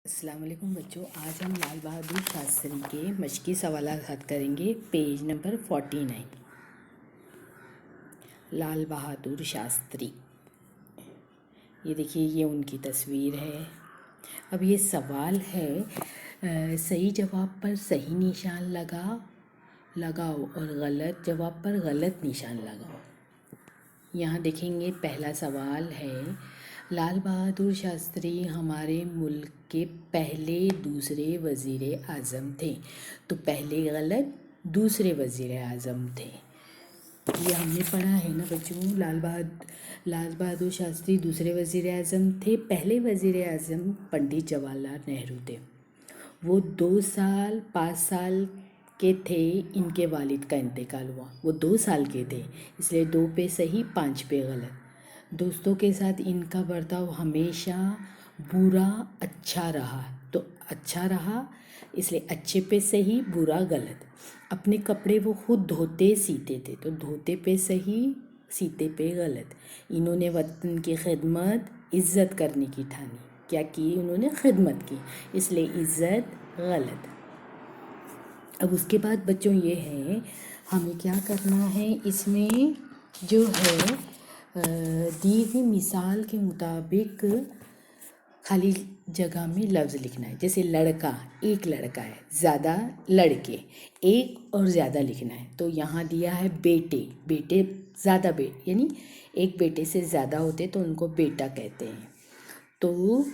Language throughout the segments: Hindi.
अस्सलाम वालेकुम बच्चों, आज हम लाल बहादुर शास्त्री के मशक़ी सवालात हल करेंगे। Page number 49। लाल बहादुर शास्त्री, ये देखिए, ये उनकी तस्वीर है। अब ये सवाल है, सही जवाब पर सही निशान लगाओ और गलत जवाब पर गलत निशान लगाओ। यहाँ देखेंगे, पहला सवाल है, लाल बहादुर शास्त्री हमारे मुल्क के पहले दूसरे वज़ीर आज़म थे। तो पहले गलत, दूसरे वज़ीर आज़म थे। ये हमने पढ़ा है ना बच्चों। लाल बहादुर शास्त्री दूसरे वज़ीर आज़म थे। पहले वज़ीर आज़म पंडित जवाहरलाल नेहरू थे। वो 2 साल 5 साल के थे, इनके वालिद का इंतकाल हुआ। वो 2 साल के थे, इसलिए 2 पे सही, 5 पे गलत। दोस्तों के साथ इनका बर्ताव हमेशा बुरा अच्छा रहा, तो अच्छा रहा, इसलिए अच्छे पे सही, बुरा गलत। अपने कपड़े वो खुद धोते सीते थे, तो धोते पे सही, सीते पे गलत। इन्होंने वतन की खिदमत इज़्ज़त करने की ठानी। क्या की? उन्होंने खिदमत की, इसलिए इज़्ज़त गलत। अब उसके बाद बच्चों ये है, हमें क्या करना है इसमें, जो है दी हुई मिसाल के मुताबिक खाली जगह में लफ्ज़ लिखना है। जैसे लड़का, एक लड़का है, ज़्यादा लड़के, एक और ज़्यादा लिखना है। तो यहाँ दिया है बेटे ज़्यादा यानी एक बेटे से ज़्यादा होते तो उनको बेटा कहते हैं। तो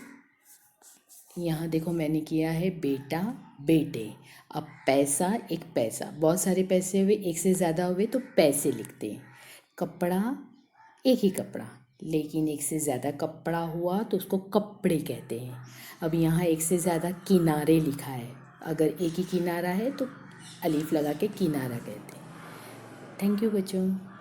यहाँ देखो, मैंने किया है बेटा बेटे। अब पैसा, एक पैसा, बहुत सारे पैसे हुए, एक से ज़्यादा हुए तो पैसे लिखते हैं। कपड़ा, एक ही कपड़ा, लेकिन एक से ज़्यादा कपड़ा हुआ तो उसको कपड़े कहते हैं। अब यहाँ एक से ज़्यादा किनारे लिखा है, अगर एक ही किनारा है तो अलीफ लगा के किनारा कहते हैं। थैंक यू बच्चों।